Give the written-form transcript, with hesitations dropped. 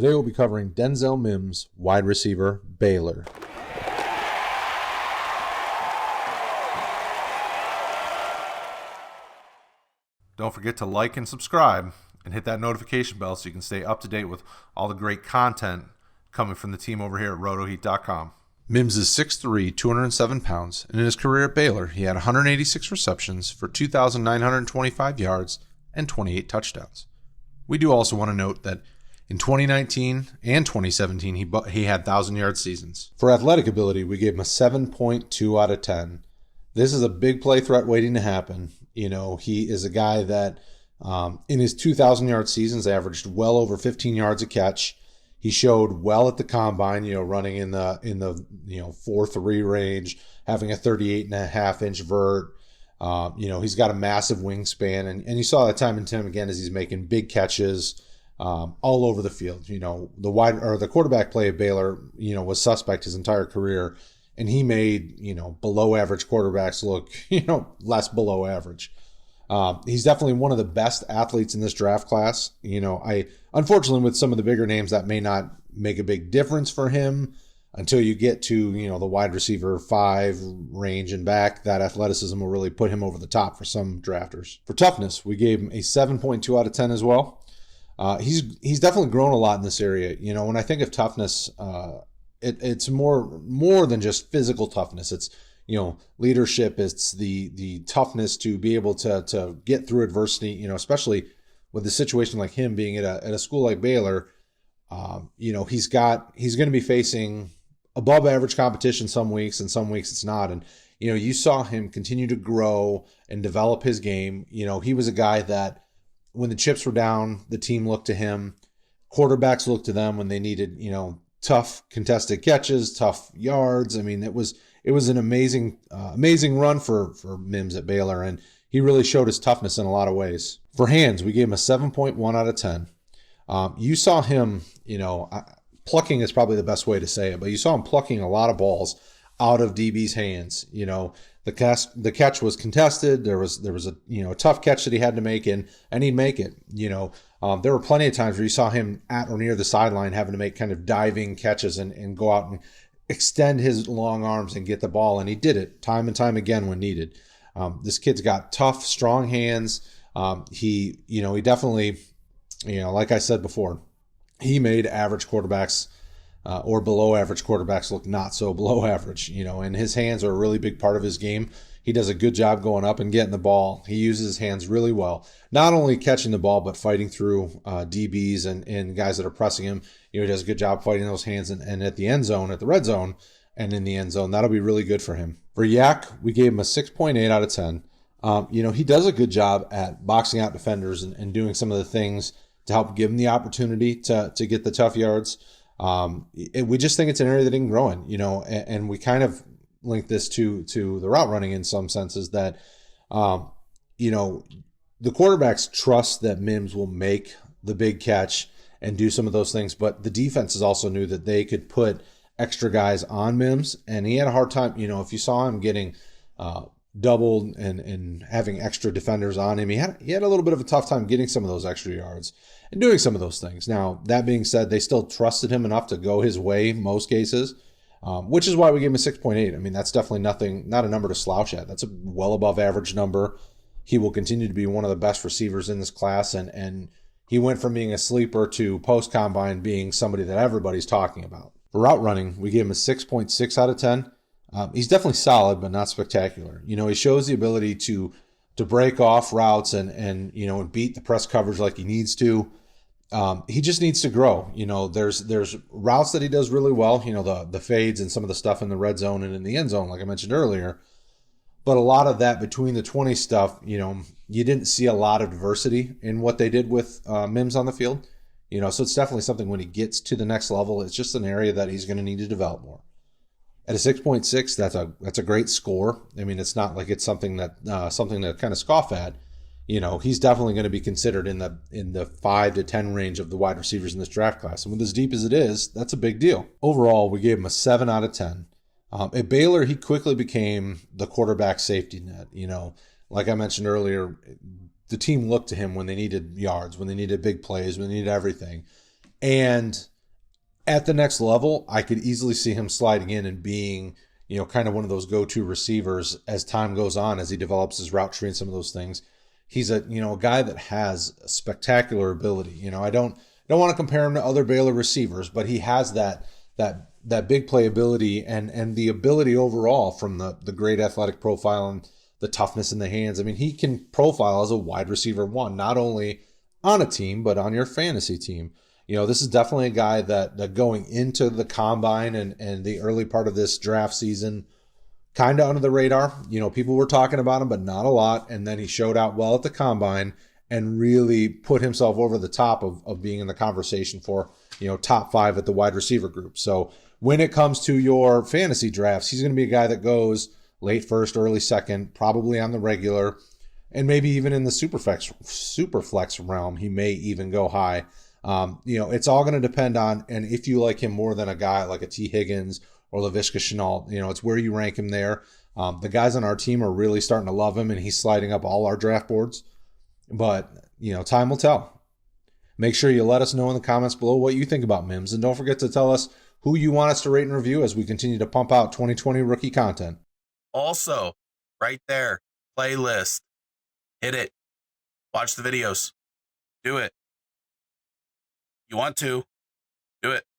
Today we'll be covering Denzel Mims, wide receiver, Baylor. Don't forget to like and subscribe and hit that notification bell so you can stay up to date with all the great content coming from the team over here at RotoHeat.com. Mims is 6'3", 207 pounds, and in his career at Baylor, he had 186 receptions for 2,925 yards and 28 touchdowns. We do also want to note that in 2019 and 2017, he had 1,000-yard seasons. For athletic ability, we gave him a 7.2 out of 10. This is a big play threat waiting to happen. You know, he is a guy that in his 2,000-yard seasons averaged well over 15 yards a catch. He showed well at the combine, running in the 4.3 range, having a 38.5-inch vert. He's got a massive wingspan, and you saw that time and time again as he's making big catches all over the field. The quarterback play of Baylor, was suspect his entire career, and he made below average quarterbacks look less below average. He's definitely one of the best athletes in this draft class. Unfortunately, with some of the bigger names, that may not make a big difference for him until you get to, the wide receiver 5 range and back. That athleticism will really put him over the top for some drafters. For toughness, we gave him a 7.2 out of 10 as well. He's definitely grown a lot in this area. When I think of toughness, it's more than just physical toughness. It's leadership. It's the toughness to be able to get through adversity, especially with a situation like him being at a school like Baylor. He's going to be facing above average competition some weeks, and some weeks it's not. And, you saw him continue to grow and develop his game. He was a guy that when the chips were down, the team looked to him. Quarterbacks looked to them when they needed, tough contested catches, tough yards. I mean, it was an amazing run for Mims at Baylor, and he really showed his toughness in a lot of ways. For hands, we gave him a 7.1 out of 10. You saw him, plucking is probably the best way to say it, but you saw him plucking a lot of balls out of DB's hands. The catch was contested. There was a tough catch that he had to make, and he'd make it. There were plenty of times where you saw him at or near the sideline having to make kind of diving catches and go out and extend his long arms and get the ball, and he did it time and time again when needed. This kid's got tough, strong hands. He definitely, like I said before, he made average quarterbacks or below average quarterbacks look not so below average, and his hands are a really big part of his game. He does a good job going up and getting the ball. He uses his hands really well, not only catching the ball, but fighting through DBs and guys that are pressing him. He does a good job fighting those hands and at the end zone, at the red zone, and in the end zone. That'll be really good for him. For Yak, we gave him a 6.8 out of 10. He does a good job at boxing out defenders and doing some of the things to help give him the opportunity to get the tough yards. We just think it's an area that he can grow in, and we kind of link this to the route running in some senses that, the quarterbacks trust that Mims will make the big catch and do some of those things, but the defenses also knew that they could put extra guys on Mims, and he had a hard time, if you saw him getting doubled and having extra defenders on him, he had a little bit of a tough time getting some of those extra yards and doing some of those things. Now, that being said, they still trusted him enough to go his way most cases, which is why we gave him a 6.8. I mean, that's definitely not a number to slouch at. That's a well above average number. He will continue to be one of the best receivers in this class, and he went from being a sleeper to post-combine being somebody that everybody's talking about. For route running, we gave him a 6.6 out of 10. He's definitely solid, but not spectacular. He shows the ability to break off routes and beat the press coverage like he needs to. He just needs to grow. There's routes that he does really well, the fades and some of the stuff in the red zone and in the end zone, like I mentioned earlier. But a lot of that between the 20 stuff, you didn't see a lot of diversity in what they did with Mims on the field. So it's definitely something when he gets to the next level, it's just an area that he's going to need to develop more. At a 6.6, that's a great score. I mean, it's not like it's something to kind of scoff at. He's definitely going to be considered in the 5 to 10 range of the wide receivers in this draft class. And with as deep as it is, that's a big deal. Overall, we gave him a 7 out of 10. At Baylor, he quickly became the quarterback safety net. Like I mentioned earlier, the team looked to him when they needed yards, when they needed big plays, when they needed everything. And At the next level, I could easily see him sliding in and being, kind of one of those go-to receivers as time goes on, as he develops his route tree and some of those things. He's a guy that has spectacular ability. I don't want to compare him to other Baylor receivers, but he has that big play ability and the ability overall from the great athletic profile and the toughness in the hands. I mean, he can profile as a wide receiver one, not only on a team, but on your fantasy team. This is definitely a guy that going into the combine and the early part of this draft season, kind of under the radar. People were talking about him, but not a lot. And then he showed out well at the combine and really put himself over the top of being in the conversation for, top 5 at the wide receiver group. So when it comes to your fantasy drafts, he's going to be a guy that goes late first, early second, probably on the regular, and maybe even in the super flex realm, he may even go high. It's all going to depend on, and if you like him more than a guy like a T. Higgins or Laviska Shenault, it's where you rank him there. The guys on our team are really starting to love him, and he's sliding up all our draft boards. But, time will tell. Make sure you let us know in the comments below what you think about Mims, and don't forget to tell us who you want us to rate and review as we continue to pump out 2020 rookie content. Also, right there, playlist. Hit it. Watch the videos. Do it. You want to. Do it.